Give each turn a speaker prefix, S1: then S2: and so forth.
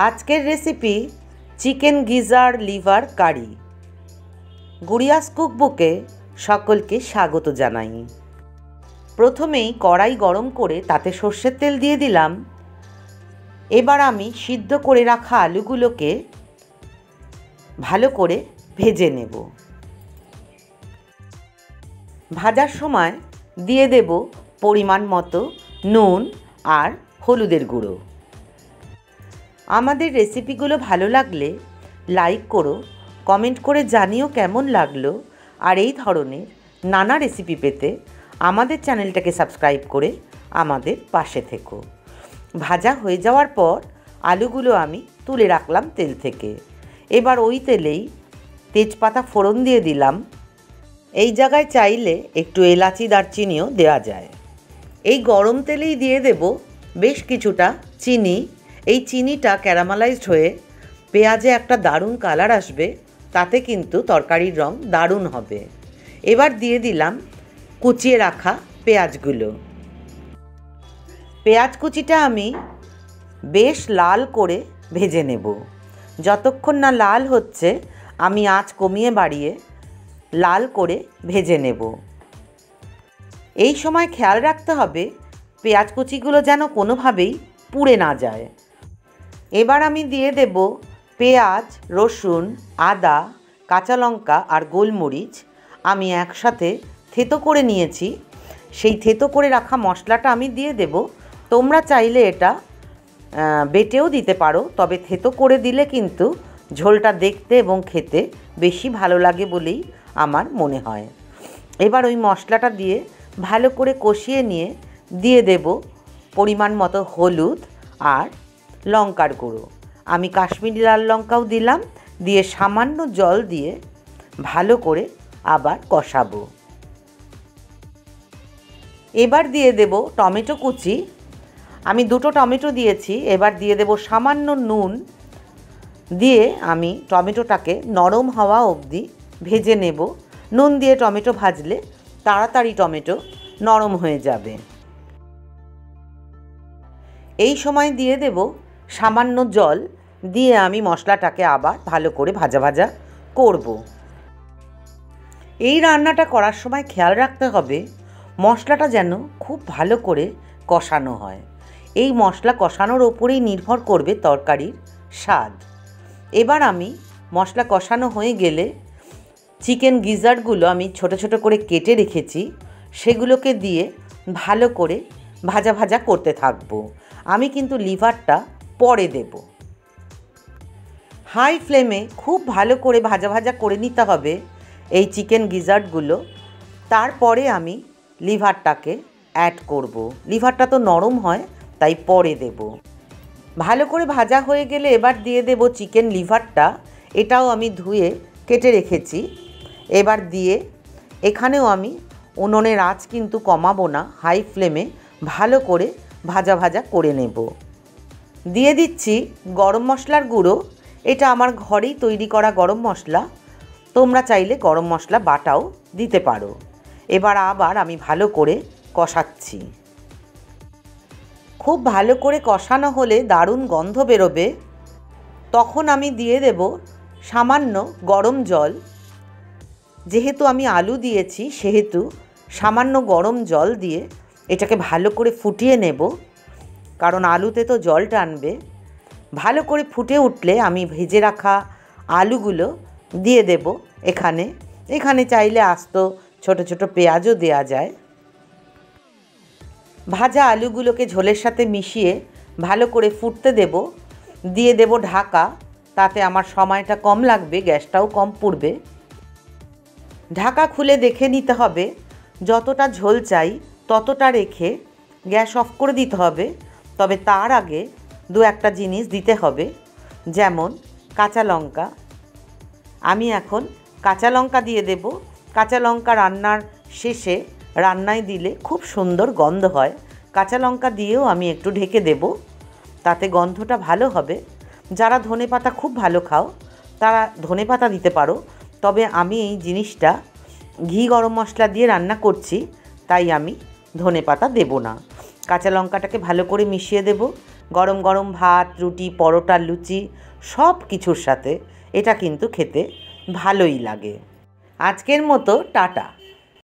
S1: আজকের recipe chicken geyser liver কারি। গুড়িয়াস কুকবুকে সকলকে স্বাগত জানাই। প্রথমেই কড়াই গরম করে তাতে সর্ষের তেল দিয়ে দিলাম। এবার আমি সিদ্ধ করে রাখা আলুগুলোকে ভালো করে ভেজে নেব। ভাজার সময় দিয়ে দেব পরিমাণ মতো নুন আর হলুদের গুঁড়ো। আমাদের রেসিপিগুলো ভালো লাগলে লাইক করো, কমেন্ট করে জানিও কেমন লাগলো। আর এই ধরনের নানা রেসিপি পেতে আমাদের চ্যানেলটাকে সাবস্ক্রাইব করে আমাদের পাশে থেকো। ভাজা হয়ে যাওয়ার পর আলুগুলো আমি তুলে রাখলাম তেল থেকে। এবার ওই তেলেই তেজপাতা ফোড়ন দিয়ে দিলাম। এই জায়গায় চাইলে একটু এলাচি দারচিনিও দেওয়া যায়। এই গরম তেলেই দিয়ে দেব বেশ কিছুটা চিনি। এই চিনিটা ক্যারামেলাইজড হয়ে পেঁয়াজে একটা দারুণ কালার আসবে, তাতে কিন্তু তরকারির রং দারুণ হবে। এবার দিয়ে দিলাম কুচিয়ে রাখা পেঁয়াজগুলো। পেঁয়াজ কুচিটা আমি বেশ লাল করে ভেজে নেব। যতক্ষণ না লাল হচ্ছে আমি আঁচ কমিয়ে বাড়িয়ে লাল করে ভেজে নেব। এই সময় খেয়াল রাখতে হবে পেঁয়াজ কুচিগুলো যেন কোনোভাবেই পুড়ে না যায়। এবার আমি দিয়ে দেব পেঁয়াজ, রসুন, আদা, কাঁচা লঙ্কা আর গোলমরিচ আমি একসাথে থেতো করে নিয়েছি। সেই থেতো করে রাখা মশলাটা আমি দিয়ে দেব। তোমরা চাইলে এটা বেটেও দিতে পারো, তবে থেতো করে দিলে কিন্তু ঝোলটা দেখতে এবং খেতে বেশি ভালো লাগে বলেই আমার মনে হয়। এবার ওই মশলাটা দিয়ে ভালো করে কষিয়ে নিয়ে দিয়ে দেব পরিমাণ মতো হলুদ আর লঙ্কার গুঁড়ো। আমি কাশ্মীরি লাল লঙ্কাও দিলাম। দিয়ে সামান্য জল দিয়ে ভালো করে আবার কষাবো। এবার দিয়ে দেব টমেটো কুচি। আমি দুটো টমেটো দিয়েছি। এবার দিয়ে দেব সামান্য নুন। দিয়ে আমি টমেটোটাকে নরম হওয়া অবধি ভেজে নেব। নুন দিয়ে টমেটো ভাজলে তাড়াতাড়ি টমেটো নরম হয়ে যাবে। এই সময় দিয়ে দেব সামান্য জল। দিয়ে আমি মশলাটাকে আবার ভালো করে ভাজা ভাজা করব। এই রান্নাটা করার সময় খেয়াল রাখতে হবে মশলাটা যেন খুব ভালো করে কষানো হয়। এই মশলা কষানোর ওপরেই নির্ভর করবে তরকারির স্বাদ। এবার আমি মশলা কষানো হয়ে গেলে চিকেন গিজারগুলো আমি ছোট ছোট করে কেটে রেখেছি, সেগুলোকে দিয়ে ভালো করে ভাজা ভাজা করতে থাকবো। আমি কিন্তু লিভারটা পরে দেব। হাই ফ্লেমে খুব ভালো করে ভাজা ভাজা করে নিতে হবে এই চিকেন গিজার্ডগুলো। তারপরে আমি লিভারটাকে অ্যাড করব। লিভারটা তো নরম হয়, তাই পরে দেব। ভালো করে ভাজা হয়ে গেলে এবার দিয়ে দেব চিকেন লিভারটা। এটাও আমি ধুয়ে কেটে রেখেছি। এবার দিয়ে এখানেও আমি উনুনের আঁচ কিন্তু কমাবো না, হাই ফ্লেমে ভালো করে ভাজা ভাজা করে নেব। দিয়ে দিচ্ছি গরম মশলার গুঁড়ো। এটা আমার ঘরেই তৈরি করা গরম মশলা। তোমরা চাইলে গরম মশলা বাটাও দিতে পারো। এবার আবার আমি ভালো করে কষাচ্ছি। খুব ভালো করে কষানো হলে দারুণ গন্ধ বেরোবে। তখন আমি দিয়ে দেব সামান্য গরম জল। যেহেতু আমি আলু দিয়েছি সেহেতু সামান্য গরম জল দিয়ে এটাকে ভালো করে ফুটিয়ে নেব, কারণ আলুতে তো জল টানবে। ভালো করে ফুটে উঠলে আমি ভেজে রাখা আলুগুলো দিয়ে দেব এখানে। এখানে চাইলে আস্ত ছোট ছোট পেঁয়াজও দেওয়া যায়। ভাজা আলুগুলোকে ঝোলের সাথে মিশিয়ে ভালো করে ফুটতে দেব। দিয়ে দেব ঢাকা। তাতে আমার সময়টা কম লাগবে, গ্যাসটাও কম পুড়বে। ঢাকা খুলে দেখে নিতে হবে যতটা ঝোল চাই ততটা রেখে গ্যাস অফ করে দিতে হবে। তবে তার আগে দু একটা জিনিস দিতে হবে, যেমন কাঁচা লঙ্কা। আমি এখন কাঁচা লঙ্কা দিয়ে দেব। কাঁচা লঙ্কা রান্নার শেষে রান্নায় দিলে খুব সুন্দর গন্ধ হয়। কাঁচা লঙ্কা দিয়েও আমি একটু ঢেকে দেব, তাতে গন্ধটা ভালো হবে। যারা ধনেপাতা খুব ভালো খাও তারা ধনেপাতা দিতে পারো, তবে আমি এই জিনিসটা ঘি গরম মশলা দিয়ে রান্না করছি, তাই আমি ধনেপাতা দেব না। কাঁচা লঙ্কাটাকে ভালো করে মিশিয়ে দেব। গরম গরম ভাত, রুটি, পরোটা, লুচি সব কিছুর সাথে এটা কিন্তু খেতে ভালোই লাগে। আজকের মতো টাটা।